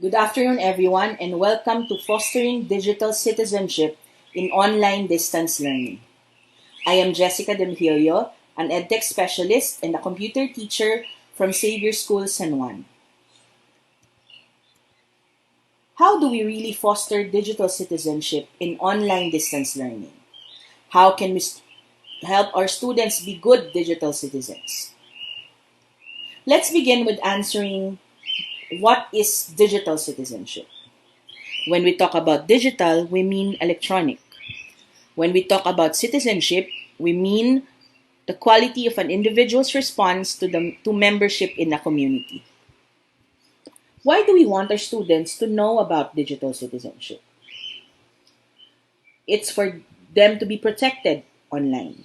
Good afternoon, everyone, and welcome to Fostering Digital Citizenship in Online Distance Learning. I am Jessica Demegillo, an EdTech specialist and a computer teacher from Xavier School, San Juan. How do we really foster digital citizenship in online distance learning? How can we help our students be good digital citizens? Let's begin with answering what is digital citizenship. When we talk about digital, we mean electronic. When we talk about citizenship, we mean the quality of an individual's response to membership in a community. Why do we want our students to know about digital citizenship? It's for them to be protected online.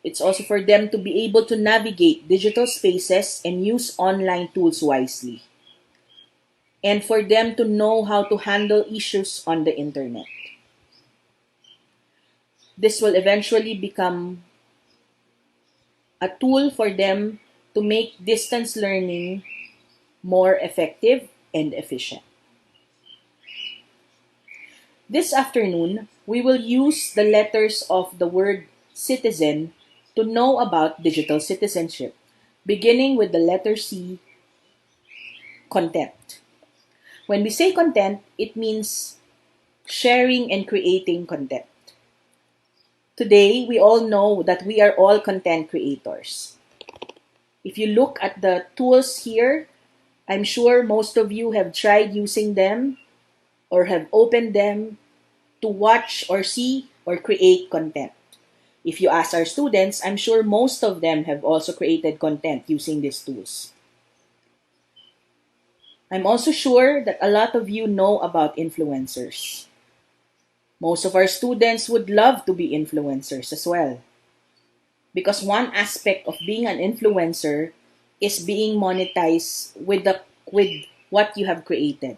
It's also for them to be able to navigate digital spaces and use online tools wisely. And for them to know how to handle issues on the internet. This will eventually become a tool for them to make distance learning more effective and efficient. This afternoon, we will use the letters of the word citizen to know about digital citizenship, beginning with the letter C, content. When we say content, it means sharing and creating content. Today, we all know that we are all content creators. If you look at the tools here, I'm sure most of you have tried using them or have opened them to watch or see or create content. If you ask our students, I'm sure most of them have also created content using these tools. I'm also sure that a lot of you know about influencers. Most of our students would love to be influencers as well. Because one aspect of being an influencer is being monetized with what you have created.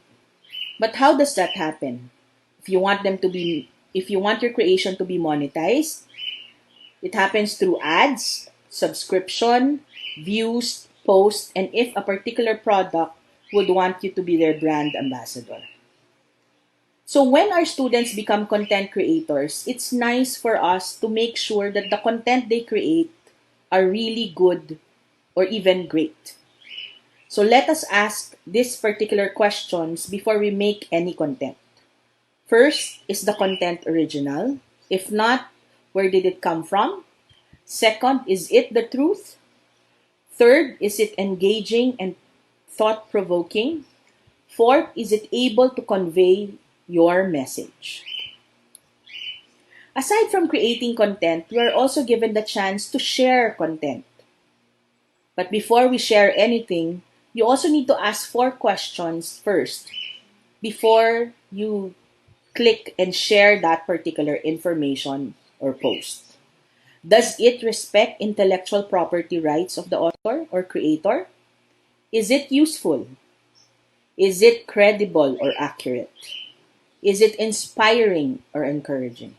But how does that happen? If you want your creation to be monetized, it happens through ads, subscription, views, posts, and if a particular product would want you to be their brand ambassador. So when our students become content creators, it's nice for us to make sure that the content they create are really good or even great. So let us ask these particular questions before we make any content. First, is the content original? If not, where did it come from? Second, is it the truth? Third, is it engaging and thought-provoking? Fourth, is it able to convey your message? Aside from creating content, we are also given the chance to share content. But before we share anything, you also need to ask 4 questions first before you click and share that particular information or post. Does it respect intellectual property rights of the author or creator? Is it useful? Is it credible or accurate? Is it inspiring or encouraging?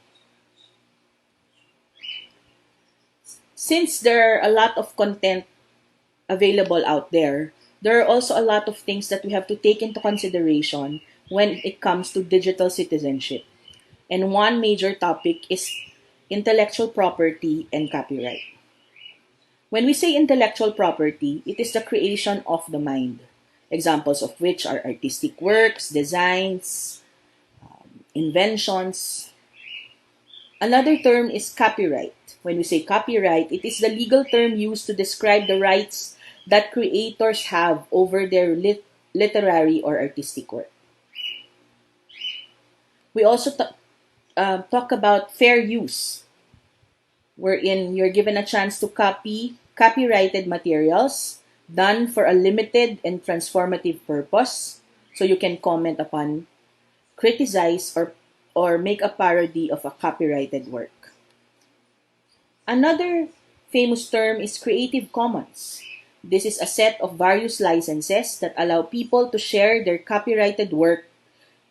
Since there are a lot of content available out there, there are also a lot of things that we have to take into consideration when it comes to digital citizenship. And one major topic is intellectual property and copyright. When we say intellectual property, it is the creation of the mind, examples of which are artistic works, designs, inventions. Another term is copyright. When we say copyright, it is the legal term used to describe the rights that creators have over their literary or artistic work. We also talk about fair use, wherein you're given a chance to copy copyrighted materials done for a limited and transformative purpose, so you can comment upon, criticize, or make a parody of a copyrighted work. Another famous term is Creative Commons. This is a set of various licenses that allow people to share their copyrighted work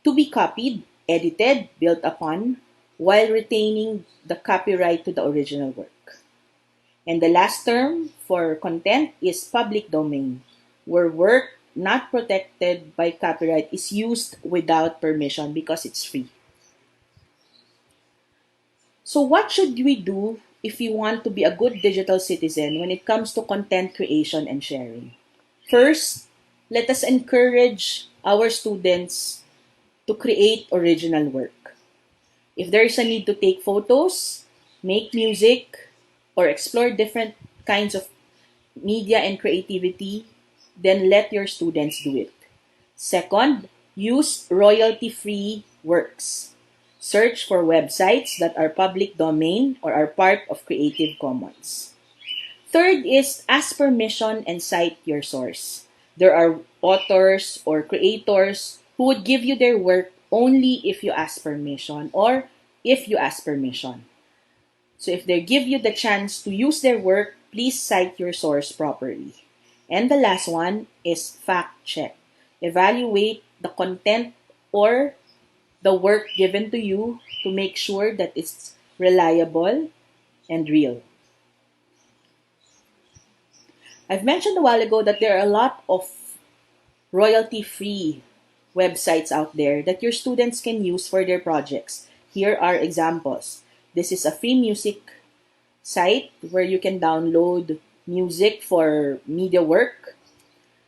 to be copied, edited, built upon, while retaining the copyright to the original work. And the last term for content is public domain, where work not protected by copyright is used without permission because it's free. So what should we do if we want to be a good digital citizen when it comes to content creation and sharing? First, let us encourage our students to create original work. If there is a need to take photos, make music, or explore different kinds of media and creativity, then let your students do it. Second, use royalty-free works. Search for websites that are public domain or are part of Creative Commons. Third is ask permission and cite your source. There are authors or creators who would give you their work only if you ask permission or if you ask permission. So if they give you the chance to use their work, please cite your source properly. And the last one is fact check. Evaluate the content or the work given to you to make sure that it's reliable and real. I've mentioned a while ago that there are a lot of royalty-free websites out there that your students can use for their projects. Here are examples. This is a free music site where you can download music for media work.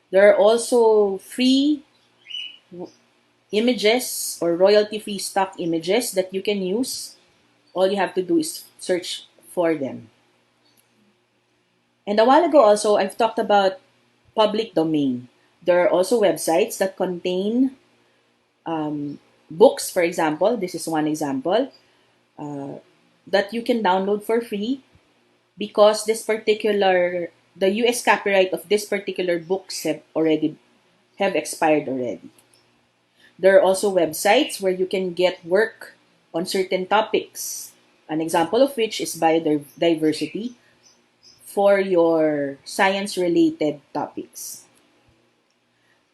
There are also free images or royalty-free stock images that you can use. All you have to do is search for them. And a while ago also, I've talked about public domain. There are also websites that contain books, for example. This is one example that you can download for free because the US copyright of this particular books have expired already. There are also websites where you can get work on certain topics. An example of which is biodiversity for your science-related topics.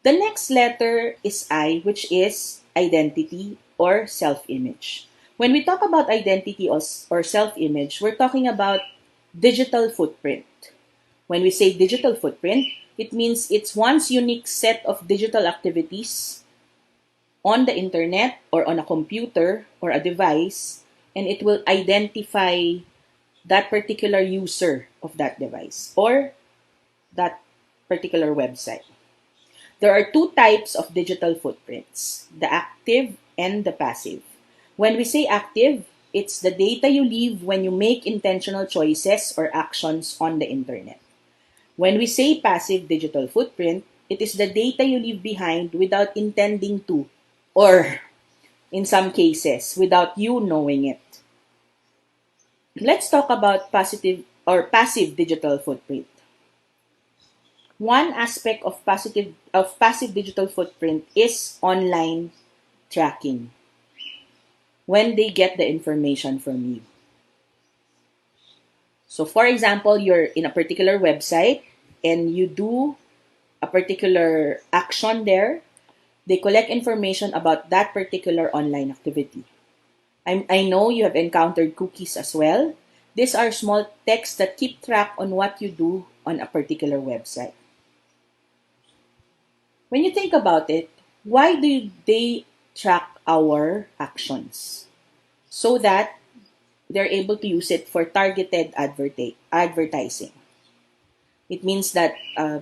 The next letter is I, which is identity or self-image. When we talk about identity or self-image, we're talking about digital footprint. When we say digital footprint, it means it's one's unique set of digital activities on the internet or on a computer or a device, and it will identify that particular user of that device or that particular website. There are two types of digital footprints, the active and the passive. When we say active, it's the data you leave when you make intentional choices or actions on the internet. When we say passive digital footprint, it is the data you leave behind without intending to, or in some cases, without you knowing it. Let's talk about passive digital footprint. One aspect of passive digital footprint is online tracking. When they get the information from you. So for example, you're in a particular website and you do a particular action there, they collect information about that particular online activity. I know you have encountered cookies as well. These are small texts that keep track on what you do on a particular website. When you think about it, why do they track our actions? So that they're able to use it for targeted advertising. It means that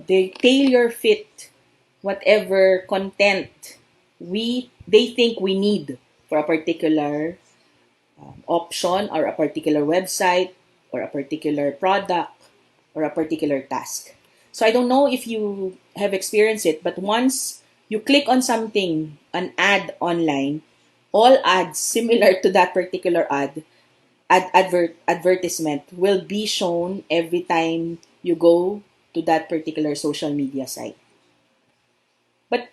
they tailor fit whatever content they think we need for a particular option or a particular website or a particular product or a particular task. So I don't know if you have experienced it, but once you click on something, an ad online, all ads similar to that particular advertisement will be shown every time you go to that particular social media site. But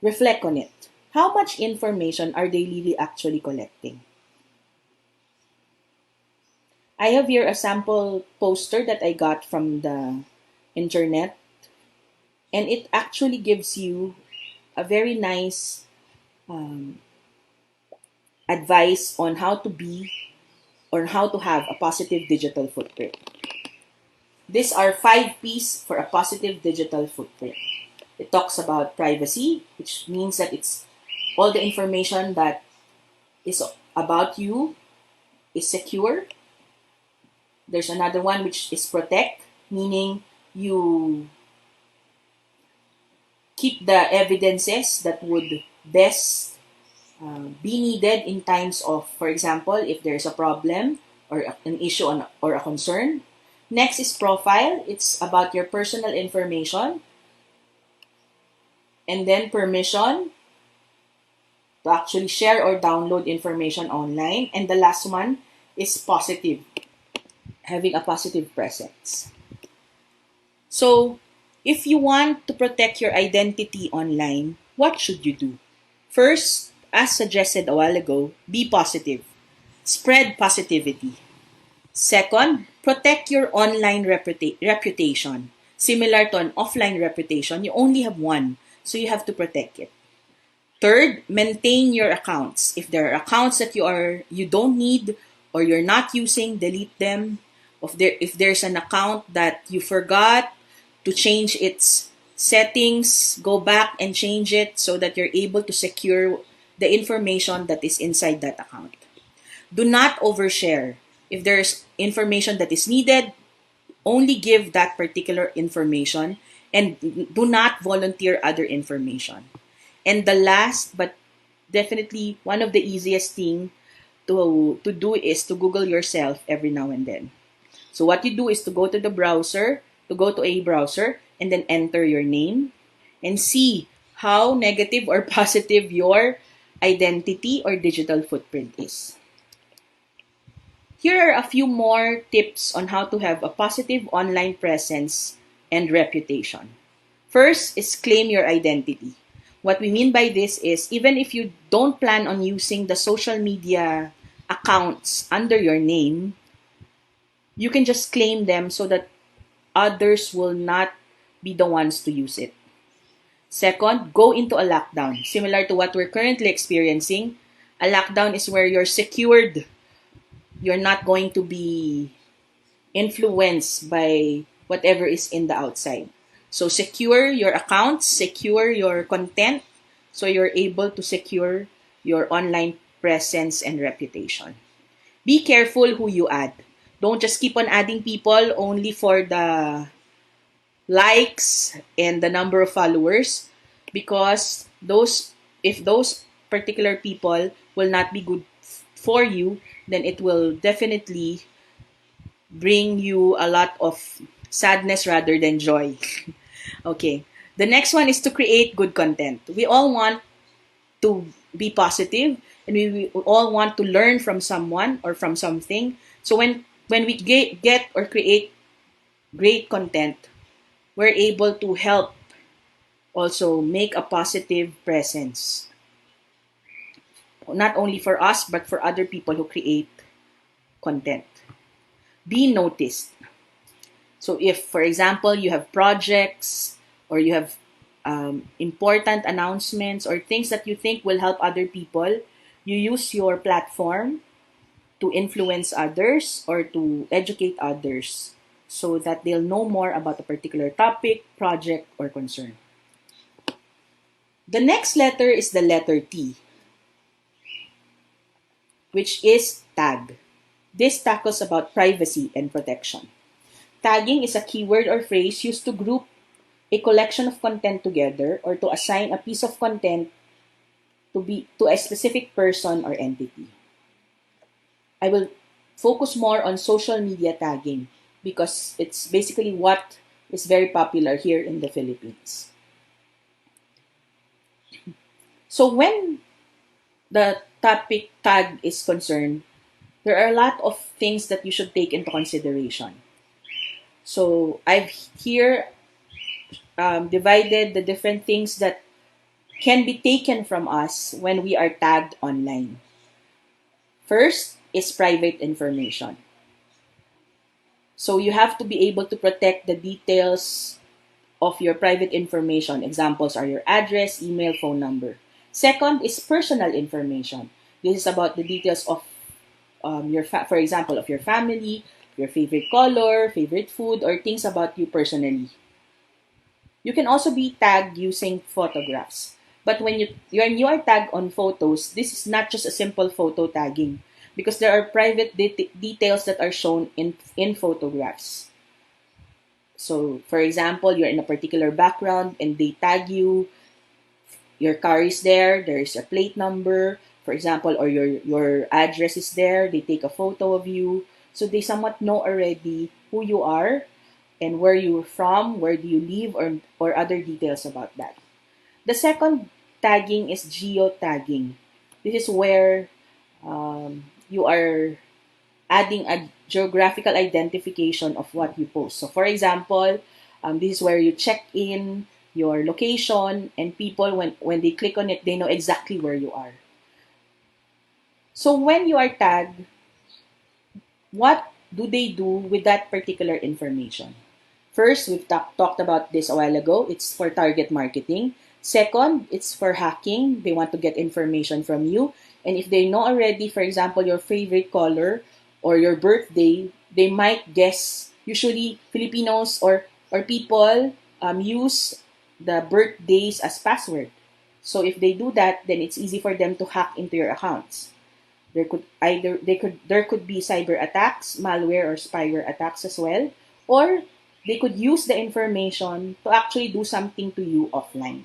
reflect on it. How much information are they really actually collecting? I have here a sample poster that I got from the internet, and it actually gives you a very nice advice on how to be or how to have a positive digital footprint. These are 5 P's for a positive digital footprint. It talks about privacy, which means that it's all the information that is about you is secure. There's another one which is protect, meaning you keep the evidences that would best be needed in times of, for example, if there's a problem or an issue or a concern. Next is profile. It's about your personal information. And then permission to actually share or download information online. And the last one is positive, having a positive presence. So, if you want to protect your identity online, what should you do? First, as suggested a while ago, be positive. Spread positivity. Second, protect your online reputation. Similar to an offline reputation, you only have one, so you have to protect it. Third, maintain your accounts. If there are accounts that you don't need or you're not using, delete them. If there's an account that you forgot to change its settings, go back and change it so that you're able to secure the information that is inside that account. Do not overshare. If there's information that is needed, only give that particular information and do not volunteer other information. And the last, but definitely one of the easiest thing to do is to Google yourself every now and then. So what you do is to go to a browser, and then enter your name and see how negative or positive your identity or digital footprint is. Here are a few more tips on how to have a positive online presence and reputation. First is claim your identity. What we mean by this is even if you don't plan on using the social media accounts under your name, you can just claim them so that others will not be the ones to use it. Second, go into a lockdown. Similar to what we're currently experiencing, a lockdown is where you're secured. You're not going to be influenced by whatever is in the outside. So secure your accounts, secure your content, so you're able to secure your online presence and reputation. Be careful who you add. Don't just keep on adding people only for the likes and the number of followers, because if those particular people will not be good for you, then it will definitely bring you a lot of sadness rather than joy. Okay. The next one is to create good content. We all want to be positive, and we all want to learn from someone or from something. So when we get or create great content, we're able to help also make a positive presence. Not only for us, but for other people who create content. Be noticed. So if, for example, you have projects or you have important announcements or things that you think will help other people, you use your platform to influence others or to educate others so that they'll know more about a particular topic, project, or concern. The next letter is the letter T, which is tag. This tackles about privacy and protection. Tagging is a keyword or phrase used to group a collection of content together or to assign a piece of content to a specific person or entity. I will focus more on social media tagging because it's basically what is very popular here in the Philippines. So when the topic tag is concerned, there are a lot of things that you should take into consideration. So I've here divided the different things that can be taken from us when we are tagged online. First is private information. So you have to be able to protect the details of your private information. Examples are your address, email, phone number. Second is personal information. This is about the details of for example, of your family, your favorite color, favorite food, or things about you personally. You can also be tagged using photographs. But when you are tagged on photos, this is not just a simple photo tagging because there are private details that are shown in photographs. So, for example, you're in a particular background and they tag you, your car is there, there is a plate number, for example, or your address is there, they take a photo of you. So they somewhat know already who you are and where you're from, where do you live, or other details about that. The second tagging is geotagging. This is where you are adding a geographical identification of what you post. So, for example, this is where you check in your location, and people, when they click on it, they know exactly where you are. So, when you are tagged, what do they do with that particular information? First, we've talked about this a while ago. It's for target marketing. Second, it's for hacking. They want to get information from you. And if they know already, for example, your favorite color or your birthday, they might guess. Usually, Filipinos or people use the birthdays as password. So if they do that, then it's easy for them to hack into your accounts. There could be cyber attacks, malware or spyware attacks as well, or they could use the information to actually do something to you offline.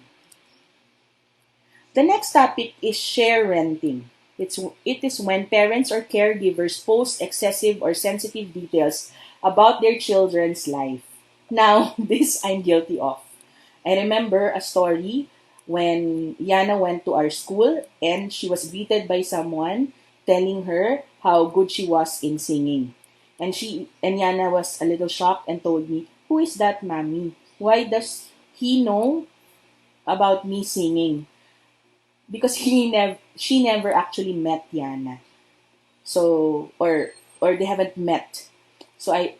The next topic is share renting. It is when parents or caregivers post excessive or sensitive details about their children's life. Now, this I'm guilty of. I remember a story when Yana went to our school and she was greeted by someone telling her how good she was in singing. And Yana was a little shocked and told me, "Who is that mommy? Why does he know about me singing?" Because she never actually met Yana. So or they haven't met. So I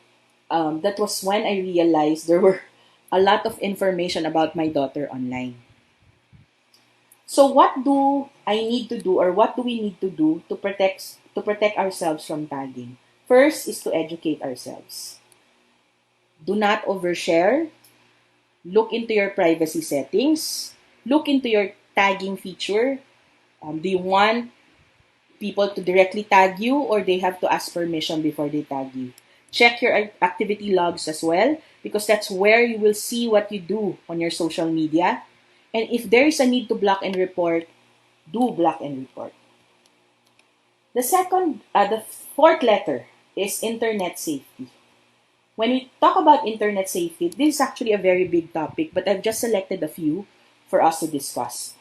that was when I realized there were a lot of information about my daughter online. So what do I need to do, or what do we need to do to protect ourselves from tagging? First is to educate ourselves. Do not overshare. Look into your privacy settings. Look into your tagging feature. Do you want people to directly tag you, or they have to ask permission before they tag you? Check your activity logs as well, because that's where you will see what you do on your social media. And if there is a need to block and report, do block and report. The fourth letter is internet safety. When we talk about internet safety, this is actually a very big topic, but I've just selected a few for us to discuss.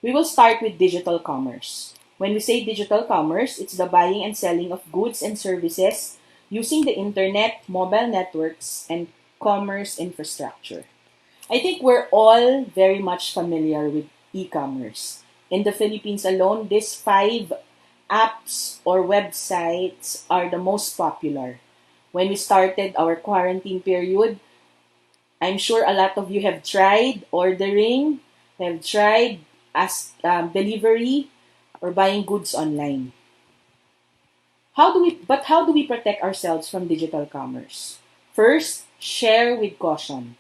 We will start with digital commerce. When we say digital commerce, it's the buying and selling of goods and services using the internet, mobile networks, and commerce infrastructure. I think we're all very much familiar with e-commerce. In the Philippines alone, these 5 apps or websites are the most popular. When we started our quarantine period, I'm sure a lot of you have tried ordering, have tried as delivery or buying goods online. How do we protect ourselves from digital commerce? First, share with caution.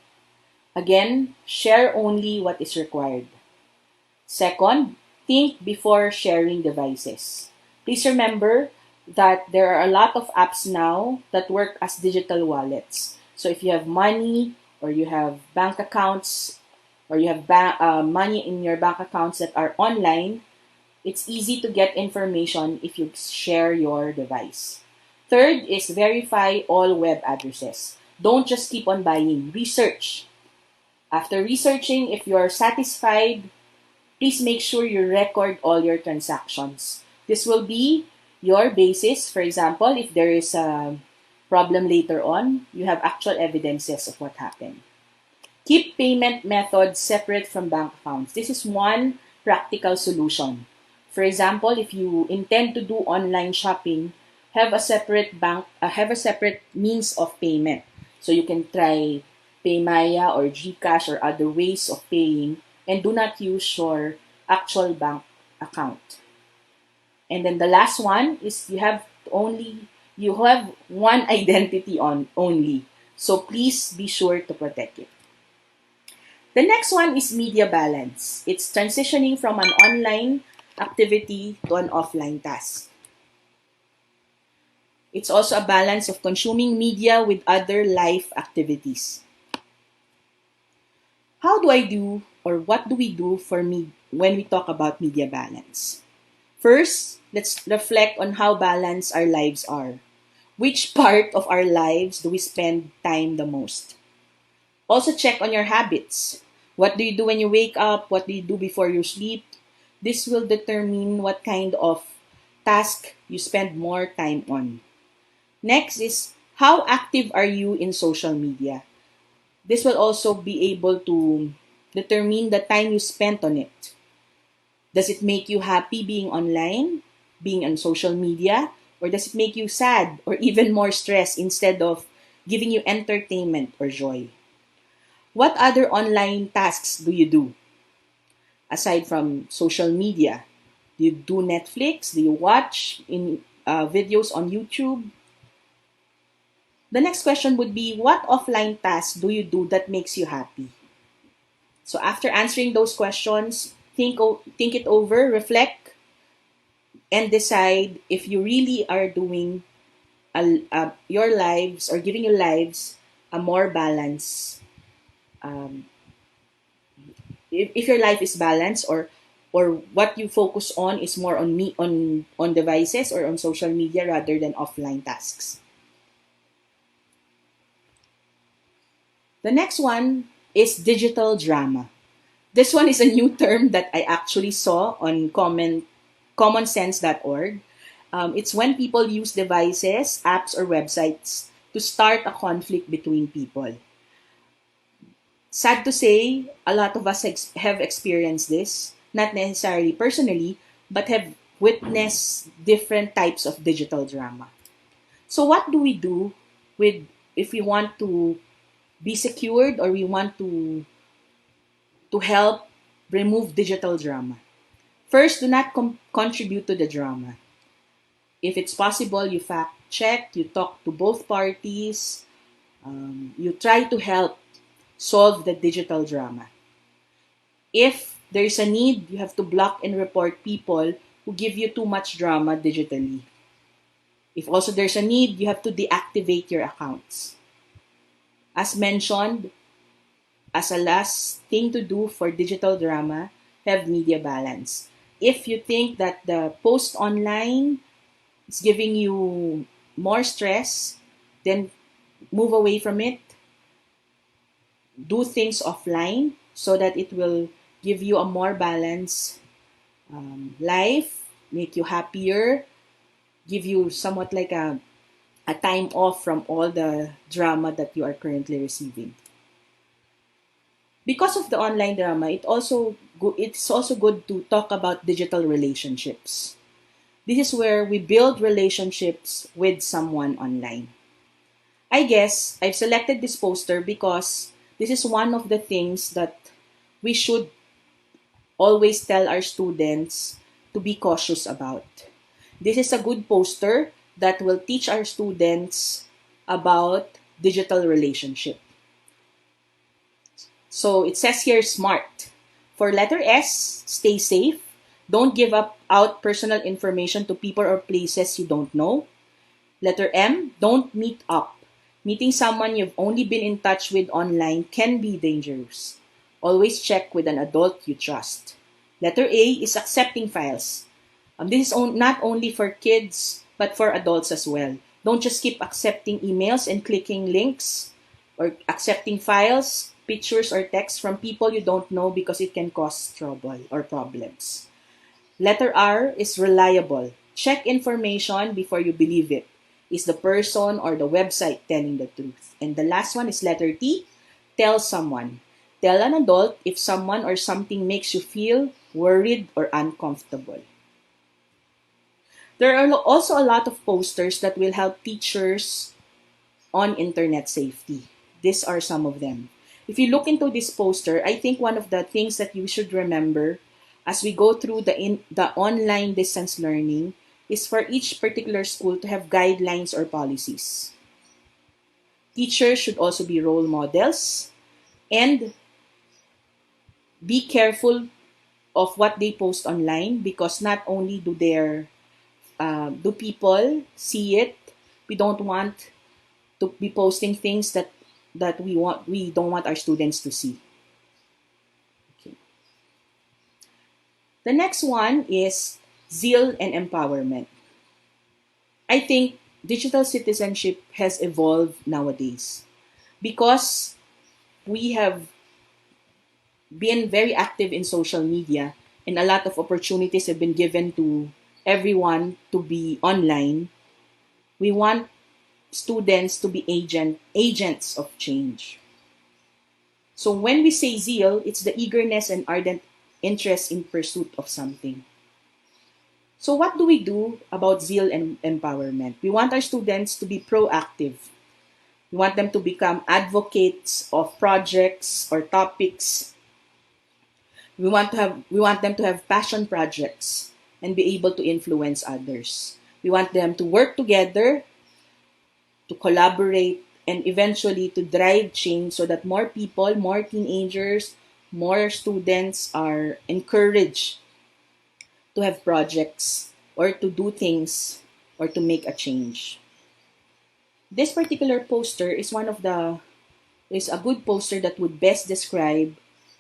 Again, share only what is required. Second, think before sharing devices. Please remember that there are a lot of apps now that work as digital wallets. So if you have money, or you have bank accounts, or you have money in your bank accounts that are online, it's easy to get information if you share your device. Third is verify all web addresses. Don't just keep on buying. Research. After researching, if you are satisfied, please make sure you record all your transactions. This will be your basis. For example, if there is a problem later on, you have actual evidences of what happened. Keep payment methods separate from bank accounts. This is one practical solution. For example, if you intend to do online shopping, have a separate means of payment. So you can try Paymaya or GCash or other ways of paying, and do not use your actual bank account. And then the last one is you have one identity on only. So please be sure to protect it. The next one is media balance. It's transitioning from an online activity to an offline task. It's also a balance of consuming media with other life activities. How do I do, or what do we do for me when we talk about media balance? First, let's reflect on how balanced our lives are. Which part of our lives do we spend time the most? Also check on your habits. What do you do when you wake up? What do you do before you sleep? This will determine what kind of task you spend more time on. Next is, how active are you in social media? This will also be able to determine the time you spent on it. Does it make you happy being online, being on social media? Or does it make you sad or even more stressed instead of giving you entertainment or joy? What other online tasks do you do aside from social media? Do you do Netflix? Do you watch videos on YouTube? The next question would be, what offline tasks do you do that makes you happy? So after answering those questions, think it over, reflect, and decide if you really are doing your lives or giving your lives a more balance. If your life is balanced, or what you focus on is more on devices or on social media rather than offline tasks. The next one is digital drama. This one is a new term that I actually saw on commonsense.org. It's when people use devices, apps, or websites to start a conflict between people. Sad to say, a lot of us have experienced this, not necessarily personally, but have witnessed different types of digital drama. So what do we do with if we want to be secured or we want to help remove digital drama? First, do not contribute to the drama. If it's possible, you fact check, you talk to both parties, you try to help solve the digital drama. If there's a need, you have to block and report people who give you too much drama digitally. If also there's a need, you have to deactivate your accounts. As mentioned, as a last thing to do for digital drama, have media balance. If you think that the post online is giving you more stress, then move away from it. Do things offline so that it will give you a more balanced life, make you happier, give you somewhat like a time off from all the drama that you are currently receiving. Because of the online drama, it's also good to talk about digital relationships. This is where we build relationships with someone online. I guess I've selected this poster because this is one of the things that we should always tell our students to be cautious about. This is a good poster that will teach our students about digital relationship. So it says here SMART. For letter S, stay safe. Don't give out personal information to people or places you don't know. Letter M, don't meet up. Meeting someone you've only been in touch with online can be dangerous. Always check with an adult you trust. Letter A is accepting files. This is not only for kids, but for adults as well. Don't just keep accepting emails and clicking links or accepting files, pictures, or text from people you don't know because it can cause trouble or problems. Letter R is reliable. Check information before you believe it. Is the person or the website telling the truth? And the last one is letter T, tell someone. Tell an adult if someone or something makes you feel worried or uncomfortable. There are also a lot of posters that will help teachers on internet safety. These are some of them. If you look into this poster, I think one of the things that you should remember as we go through the online distance learning is for each particular school to have guidelines or policies. Teachers should also be role models, and Be careful of what they post online, because not only do people see it, we don't want to be posting things that we don't want our students to see. Okay. The next one is zeal and empowerment. I think digital citizenship has evolved nowadays because we have been very active in social media, and a lot of opportunities have been given to everyone to be online. We want students to be agents of change. So when we say zeal, it's the eagerness and ardent interest in pursuit of something. So what do we do about zeal and empowerment? We want our students to be proactive. We want them to become advocates of projects or topics. We want them to have passion projects and be able to influence others. We want them to work together, to collaborate, and eventually to drive change so that more people, more teenagers, more students are encouraged to have projects or to do things or to make a change. This particular poster is a good poster that would best describe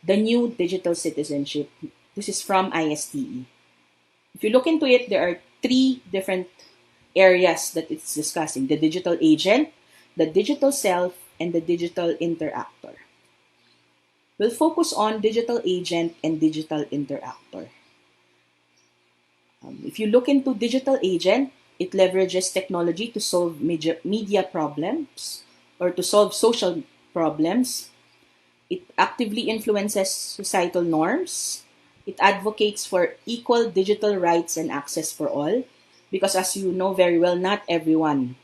the new digital citizenship. This is from ISTE. If you look into it, there are three different areas that it's discussing: the digital agent, the digital self, and the digital interactor. We'll focus on digital agent and digital interactor. If you look into digital agent, it leverages technology to solve media problems or to solve social problems. It actively influences societal norms. It advocates for equal digital rights and access for all, because as you know very well, not everyone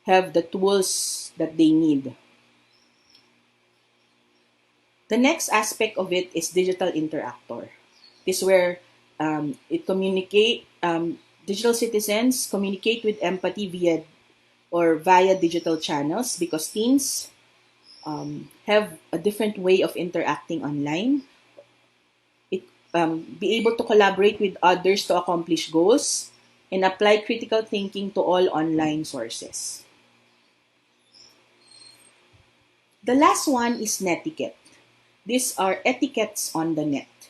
have the tools that they need. The next aspect of it is digital interactor. This is where digital citizens communicate with empathy via digital channels, because teens have a different way of interacting online. Be able to collaborate with others to accomplish goals and apply critical thinking to all online sources. The last one is netiquette. These are etiquettes on the net,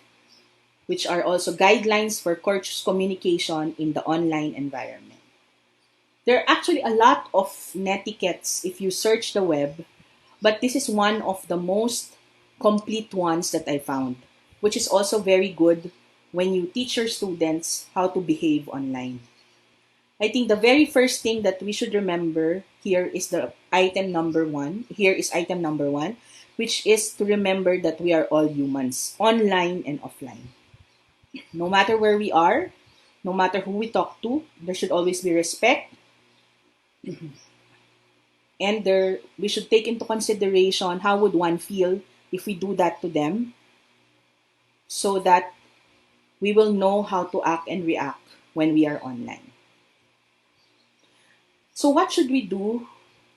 which are also guidelines for courteous communication in the online environment. There are actually a lot of netiquettes if you search the web, but this is one of the most complete ones that I found, which is also very good when you teach your students how to behave online. I think the very first thing that we should remember here is the item number one. Here is item number one, which is to remember that we are all humans, online and offline. No matter where we are, no matter who we talk to, there should always be respect. And we should take into consideration how would one feel if we do that to them, so that we will know how to act and react when we are online. So what should we do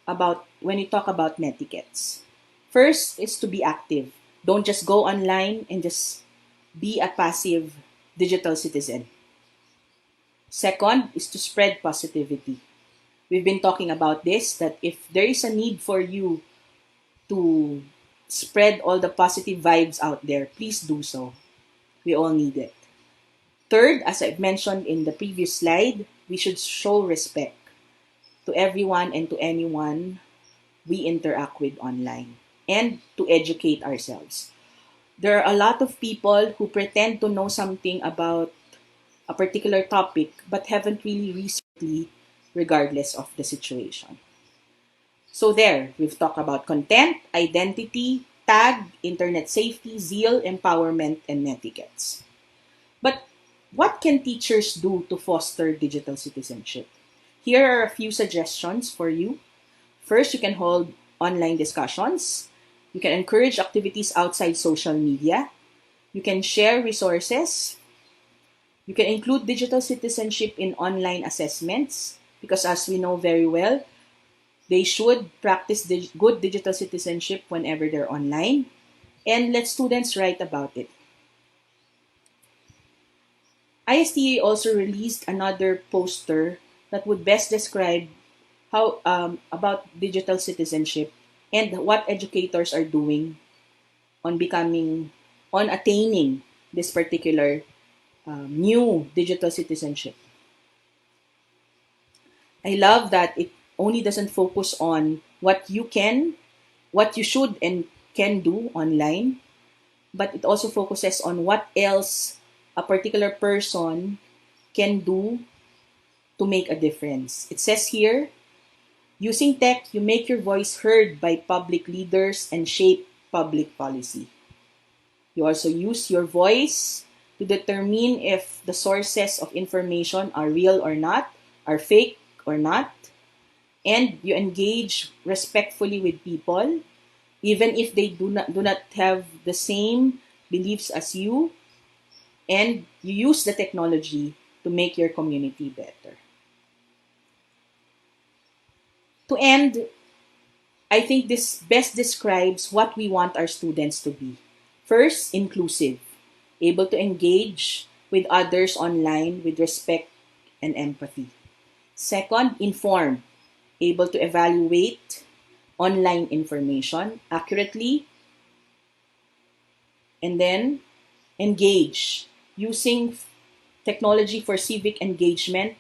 about when we talk about netiquettes? First is to be active. Don't just go online and just be a passive digital citizen. Second is to spread positivity. We've been talking about this, that if there is a need for you to spread all the positive vibes out there, please do so. We all need it. Third, as I've mentioned in the previous slide, we should show respect to everyone and to anyone we interact with online, and to educate ourselves. There are a lot of people who pretend to know something about a particular topic but haven't really recently, regardless of the situation. So there, we've talked about content, identity, tag, internet safety, zeal, empowerment, and netiquettes. But what can teachers do to foster digital citizenship? Here are a few suggestions for you. First, you can hold online discussions. You can encourage activities outside social media. You can share resources. You can include digital citizenship in online assessments, because as we know very well, they should practice good digital citizenship whenever they're online. and let students write about it. ISTA also released another poster that would best describe how about digital citizenship and what educators are doing on attaining this particular new digital citizenship. I love that it only doesn't focus on what you should and can do online, but it also focuses on what else a particular person can do to make a difference. It says here, using tech, you make your voice heard by public leaders and shape public policy. You also use your voice to determine if the sources of information are real or not, are fake or not, and you engage respectfully with people, even if they do not have the same beliefs as you, and you use the technology to make your community better. To end, I think this best describes what we want our students to be. First, inclusive, able to engage with others online with respect and empathy. Second, informed, able to evaluate online information accurately. And then, engage, using technology for civic engagement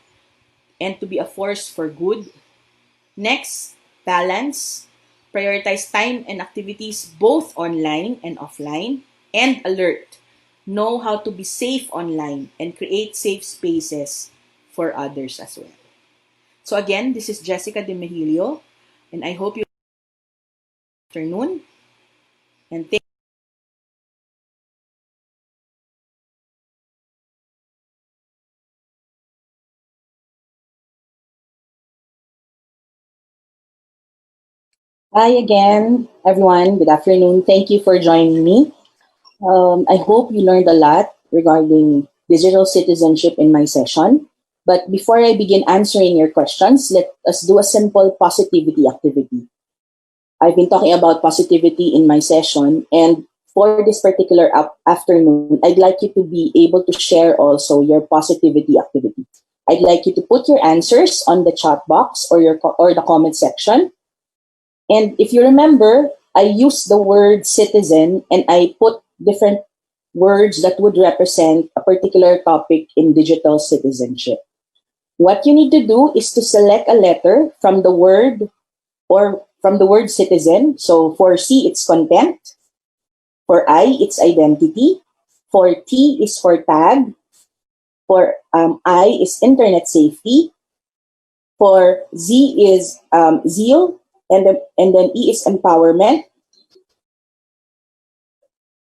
and to be a force for good. Next, balance, prioritize time and activities both online and offline. And alert, know how to be safe online and create safe spaces for others as well. So again, this is Jessica Demegillo, and I hope you afternoon and thank Hi again, everyone. Good afternoon. Thank you for joining me. I hope you learned a lot regarding digital citizenship in my session. But before I begin answering your questions, let us do a simple positivity activity. I've been talking about positivity in my session, and for this particular afternoon, I'd like you to be able to share also your positivity activity. I'd like you to put your answers on the chat box or the comment section. And if you remember, I used the word citizen and I put different words that would represent a particular topic in digital citizenship. What you need to do is to select a letter from the word or from the word citizen. So for C, it's content. For I, it's identity. For T is for tag. For I is internet safety. For Z is zeal. And then E is empowerment.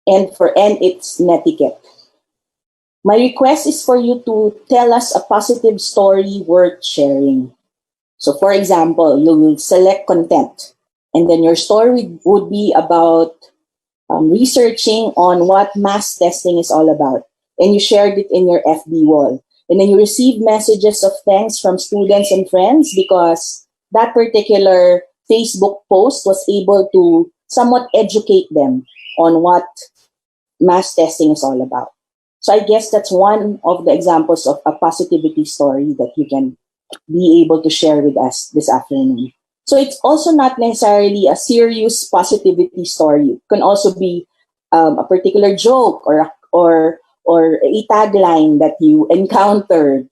And for N, it's netiquette. My request is for you to tell us a positive story worth sharing. So, for example, you will select content, and then your story would be about researching on what mass testing is all about, and you shared it in your FB wall. And then you receive messages of thanks from students and friends because that particular Facebook post was able to somewhat educate them on what mass testing is all about. So I guess that's one of the examples of a positivity story that you can be able to share with us this afternoon. So it's also not necessarily a serious positivity story. It can also be a particular joke or a tagline that you encountered.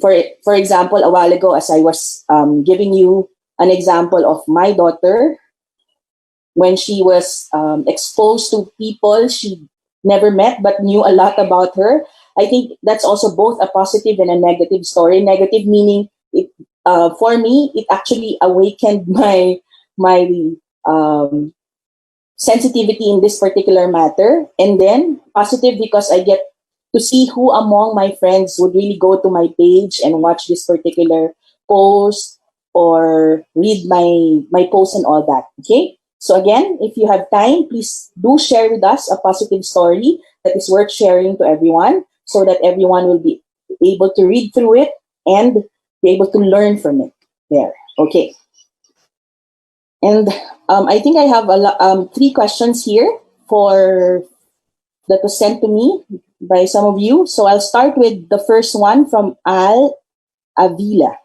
For example, a while ago, as I was giving you an example of my daughter, when she was exposed to people she never met but knew a lot about her. I think that's also both a positive and a negative story. Negative meaning it for me it actually awakened my um, sensitivity in this particular matter, and then positive because I get to see who among my friends would really go to my page and watch this particular post or read my post and all that. Okay. So again, if you have time, please do share with us a positive story that is worth sharing to everyone so that everyone will be able to read through it and be able to learn from it. There. Okay. And I think I have three questions here. for that was sent to me by some of you. So I'll start with the first one from Al Avila.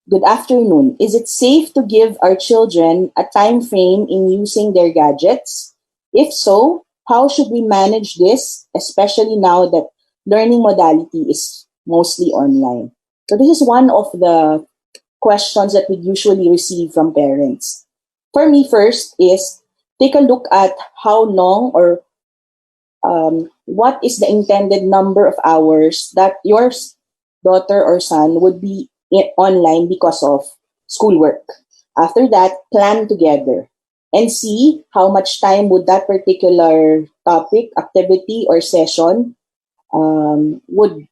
Good afternoon. Is it safe to give our children a time frame in using their gadgets? If so, how should we manage this, especially now that learning modality is mostly online? So this is one of the questions that we usually receive from parents. For me, first is take a look at how long or what is the intended number of hours that your daughter or son would be online because of schoolwork. After that, plan together and see how much time would that particular topic, activity, or session would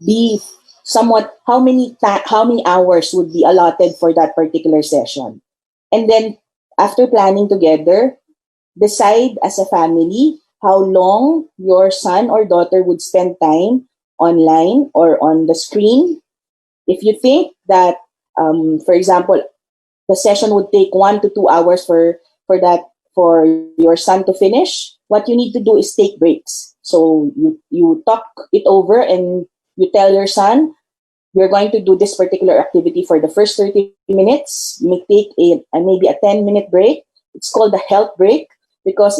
be somewhat how many hours would be allotted for that particular session. And then after planning together, decide as a family how long your son or daughter would spend time online or on the screen. If you think that, for example, the session would take 1 to 2 hours for your son to finish, what you need to do is take breaks. So you talk it over and you tell your son, we're going to do this particular activity for the first 30 minutes. You may take maybe a 10-minute break. It's called the health break because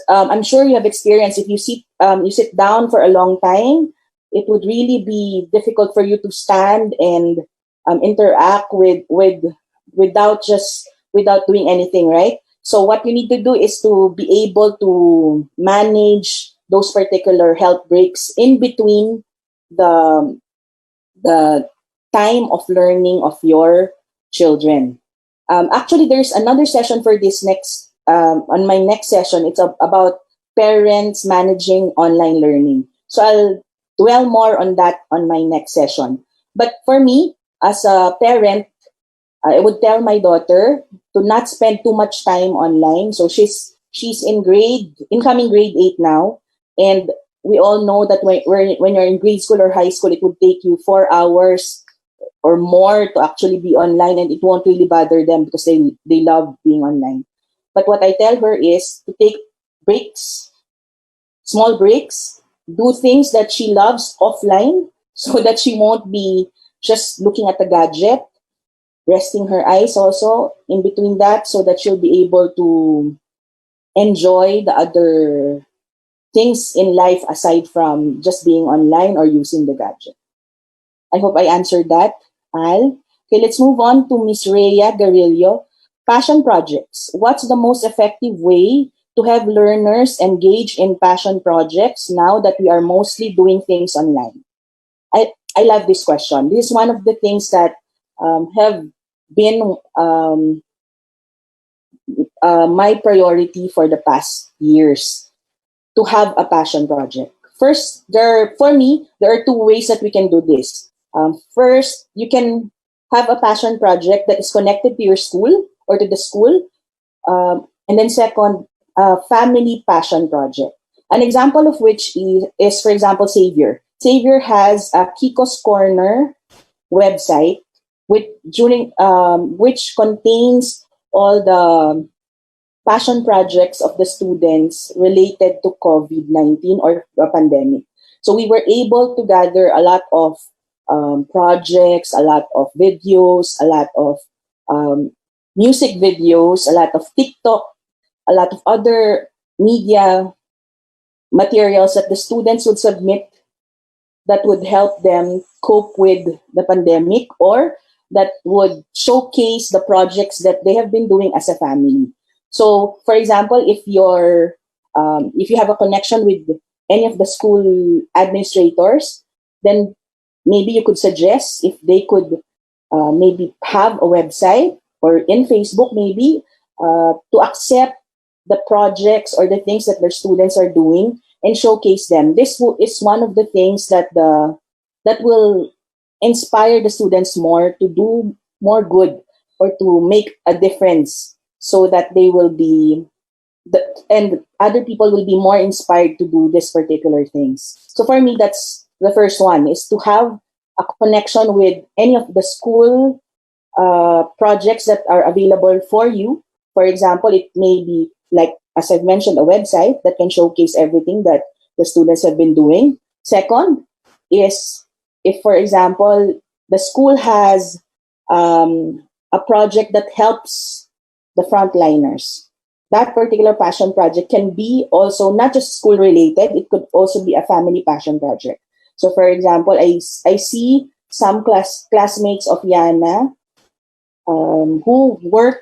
I'm sure you have experience. If you sit down for a long time, it would really be difficult for you to stand and interact without doing anything, right? So what you need to do is to be able to manage those particular health breaks in between the the time of learning of your children. Actually, there's another session for this next on my next session. It's about parents managing online learning. So I'll dwell more on that on my next session. But for me, as a parent, I would tell my daughter to not spend too much time online. So she's in incoming grade 8 now, and we all know that when you're in grade school or high school, it would take you 4 hours or more to actually be online, and it won't really bother them because they love being online. But what I tell her is to take breaks, small breaks, do things that she loves offline so that she won't be just looking at the gadget, resting her eyes also in between that so that she'll be able to enjoy the other things in life aside from just being online or using the gadget. I hope I answered that, Al. Okay, let's move on to Miss Rhea Garillo. Passion projects. What's the most effective way to have learners engage in passion projects now that we are mostly doing things online? I love this question. This is one of the things that have been my priority for the past years, to have a passion project. First, for me, there are two ways that we can do this. First, you can have a passion project that is connected to your school or to the school. And then second, family passion project. An example of which is, for example, Xavier. Xavier has a Kiko's Corner website which contains all the passion projects of the students related to COVID-19 or the pandemic. So we were able to gather a lot of projects, a lot of videos, a lot of music videos, a lot of TikTok, a lot of other media materials that the students would submit that would help them cope with the pandemic or that would showcase the projects that they have been doing as a family. So, for example, if you have a connection with any of the school administrators, then maybe you could suggest if they could maybe have a website or in Facebook maybe to accept the projects or the things that their students are doing and showcase them. This is one of the things that will inspire the students more to do more good or to make a difference, so that they will be and other people will be more inspired to do this particular things. So for me, that's the first one, is to have a connection with any of the school projects that are available for you. For example, it may be like as I've mentioned, a website that can showcase everything that the students have been doing. Second is if, for example, the school has a project that helps the frontliners. That particular passion project can be also not just school related, it could also be a family passion project. So, for example, I see some classmates of Yana who work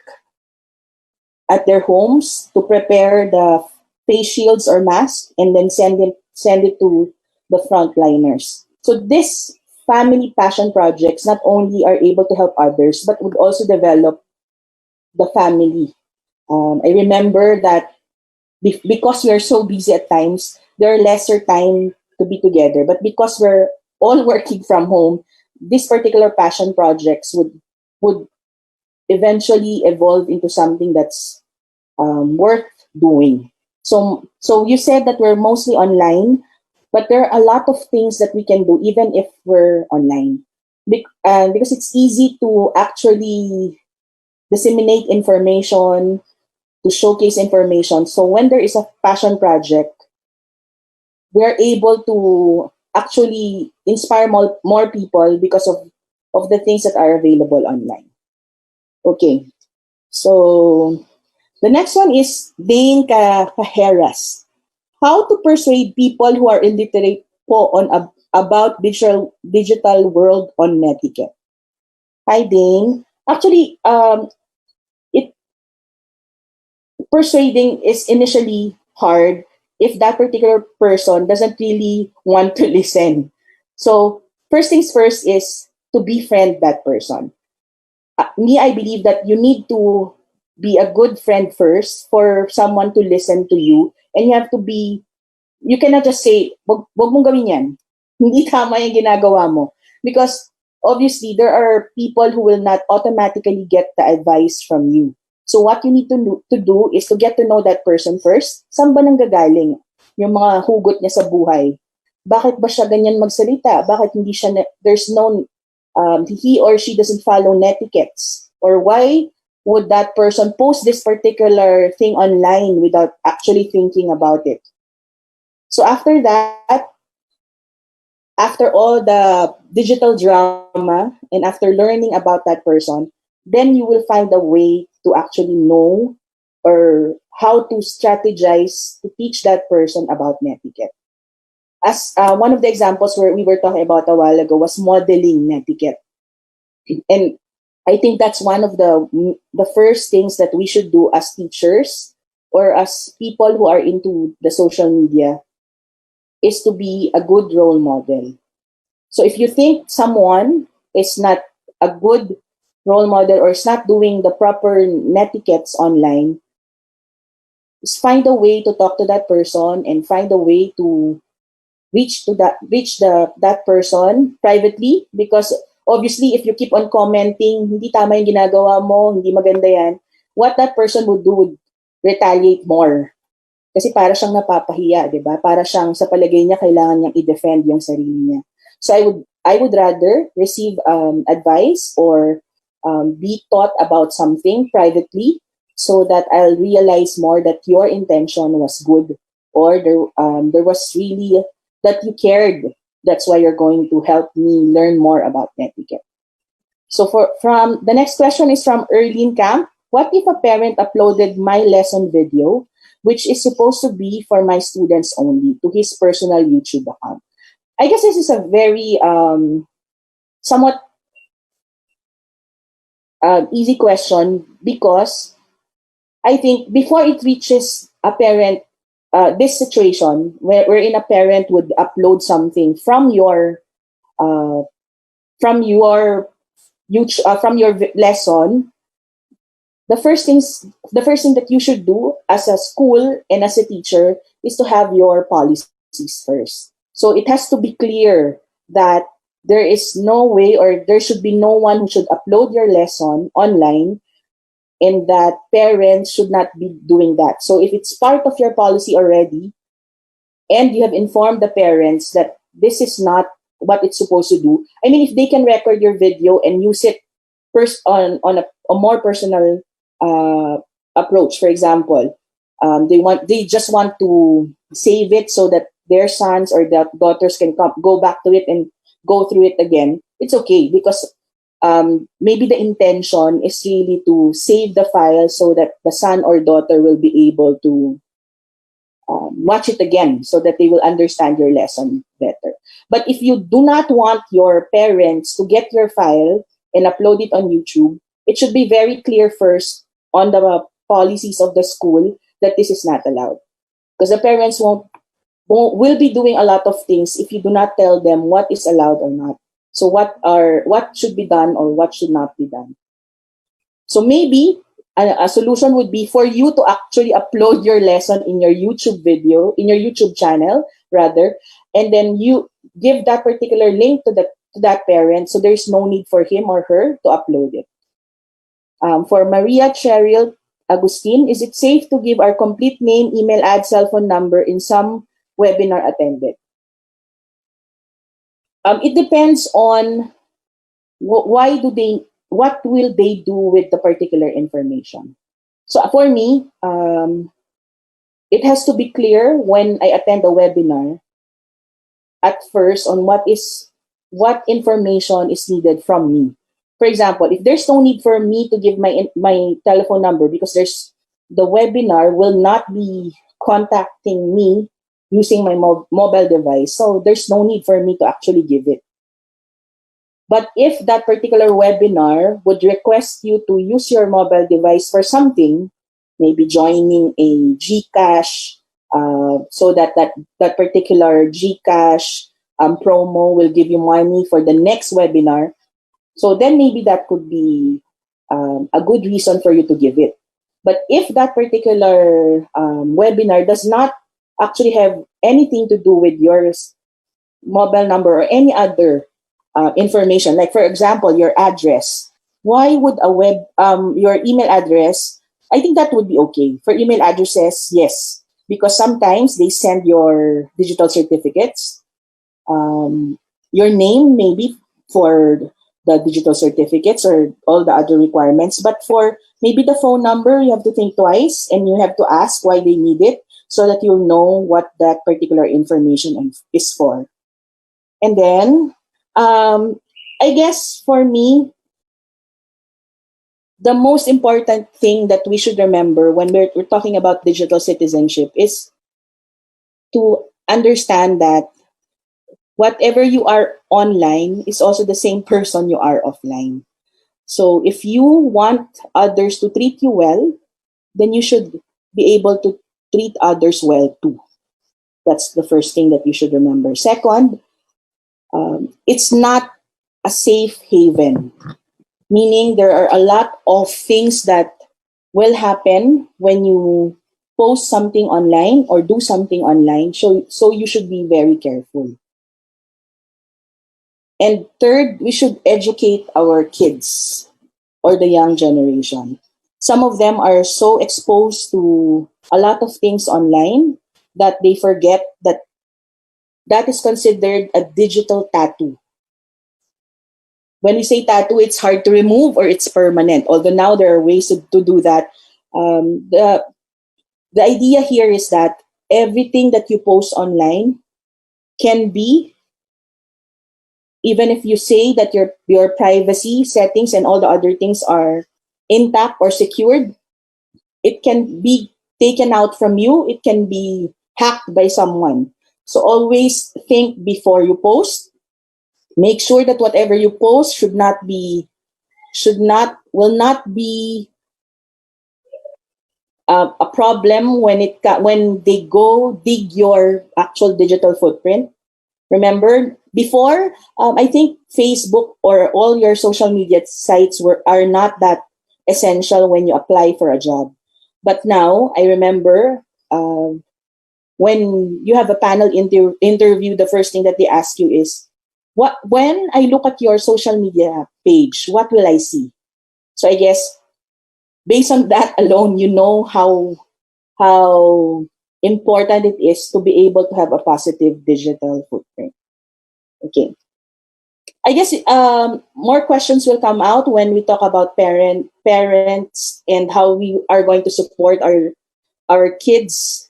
at their homes to prepare the face shields or masks and then send it to the frontliners. So this family passion projects not only are able to help others, but would also develop the family. I remember that because we are so busy at times, there are lesser time to be together. But because we're all working from home, these particular passion projects would eventually evolve into something that's worth doing. So you said that we're mostly online, but there are a lot of things that we can do even if we're online. Because it's easy to actually disseminate information, to showcase information. So when there is a passion project, we're able to actually inspire more people because of the things that are available online. Okay, so the next one is Dane Kaheras. How to persuade people who are illiterate po about digital world on netiquette. Hi, Dane. Actually, it persuading is initially hard if that particular person doesn't really want to listen. So first things first is to befriend that person. I believe that you need to be a good friend first for someone to listen to you, and you have to be, you cannot just say, wag mong gawin yan. Hindi tama yung ginagawa mo. Because obviously, there are people who will not automatically get the advice from you. So what you need to do is to get to know that person first. Saan ba nanggagaling yung mga hugot niya sa buhay? Bakit ba siya ganyan magsalita? Bakit hindi siya, there's no, he or she doesn't follow netiquettes? Or why would that person post this particular thing online without actually thinking about it? So after that, after all the digital drama and after learning about that person, then you will find a way to actually know or how to strategize to teach that person about netiquette. As one of the examples where we were talking about a while ago was modeling netiquette. And I think that's one of the first things that we should do as teachers or as people who are into the social media is to be a good role model. So if you think someone is not a good role model or is not doing the proper netiquettes online, just find a way to talk to that person and find a way to reach that person privately, because obviously if you keep on commenting, hindi tama yung ginagawa mo, hindi maganda yan, what that person would do would retaliate more. Kasi para siyang napapahiya, di ba? Para siyang sa palagay niya kailangan niyang i-defend yung sarili niya. So I would rather receive advice or be taught about something privately so that I'll realize more that your intention was good or there was really that you cared. That's why you're going to help me learn more about netiquette. So from the next question is from Erlene Camp. What if a parent uploaded my lesson video, which is supposed to be for my students only, to his personal YouTube account? I guess this is a very somewhat easy question, because I think before it reaches a parent, this situation wherein a parent would upload something from your YouTube, from your lesson, the first thing that you should do as a school and as a teacher is to have your policies first. So it has to be clear that there is no way, or there should be no one who should upload your lesson online, and that parents should not be doing that. So if it's part of your policy already, and you have informed the parents that this is not what it's supposed to do, I mean, if they can record your video and use it first on a more personal approach, for example, They just want to save it so that their sons or their daughters can go back to it and go through it again. It's okay because maybe the intention is really to save the file so that the son or daughter will be able to watch it again so that they will understand your lesson better. But if you do not want your parents to get your file and upload it on YouTube, it should be very clear first on the policies of the school that this is not allowed. Because the parents will be doing a lot of things if you do not tell them what is allowed or not. So what should be done or what should not be done. So maybe a solution would be for you to actually upload your lesson in your YouTube video, in your YouTube channel rather, and then you give that particular link to that parent, so there's no need for him or her to upload it. For Maria Cheryl Agustin, is it safe to give our complete name, email, cell phone number in some webinar attended? It depends on what will they do with the particular information. So for me, it has to be clear when I attend a webinar at first on what information is needed from me. For example, if there's no need for me to give my telephone number because the webinar will not be contacting me using my mobile device, so there's no need for me to actually give it. But if that particular webinar would request you to use your mobile device for something, maybe joining a GCash, so that particular GCash promo will give you money for the next webinar, so then maybe that could be a good reason for you to give it. But if that particular webinar does not actually have anything to do with your mobile number or any other information, like for example, your address, why would your email address, I think that would be okay. For email addresses, yes, because sometimes they send your digital certificates, your name maybe for the digital certificates or all the other requirements. But for maybe the phone number, you have to think twice and you have to ask why they need it so that you'll know what that particular information is for. And then, I guess for me, the most important thing that we should remember when we're talking about digital citizenship is to understand that whatever you are online is also the same person you are offline. So if you want others to treat you well, then you should be able to treat others well too. That's the first thing that you should remember. Second, it's not a safe haven, meaning there are a lot of things that will happen when you post something online or do something online. So you should be very careful. And third, we should educate our kids or the young generation. Some of them are so exposed to a lot of things online that they forget that is considered a digital tattoo. When we say tattoo, it's hard to remove or it's permanent. Although now there are ways to do that. The idea here is that everything that you post online can be, even if you say that your privacy settings and all the other things are intact or secured, it can be taken out from you. It can be hacked by someone. So always think before you post. Make sure that whatever you post will not be a problem when they go dig your actual digital footprint. Remember, before, I think Facebook or all your social media sites are not that essential when you apply for a job. But now, I remember when you have a panel interview, the first thing that they ask you is, when I look at your social media page, what will I see? So I guess based on that alone, you know how important it is to be able to have a positive digital footprint. Okay. I guess more questions will come out when we talk about parents and how we are going to support our kids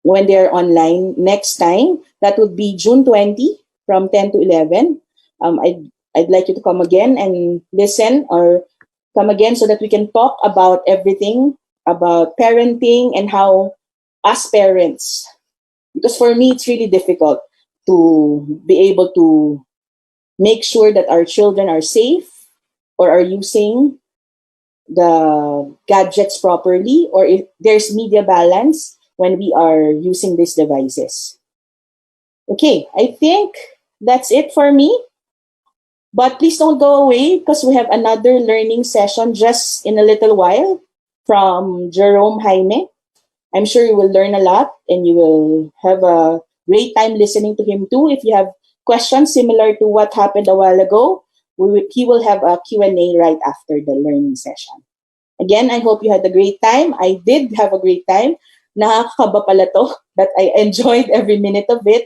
when they're online next time. That would be June 20 from 10 to 11. I'd like you to come again and listen, or come again so that we can talk about everything about parenting and how us parents, because for me it's really difficult to be able to make sure that our children are safe or are using the gadgets properly, or if there's media balance when we are using these devices. Okay, I think that's it for me. But please don't go away because we have another learning session just in a little while from Jerome Jaime. I'm sure you will learn a lot and you will have a great time listening to him too. If you have questions similar to what happened a while ago, he will have a Q&A right after the learning session. Again, I hope you had a great time. I did have a great time. Nakakakaba pala to, but I enjoyed every minute of it.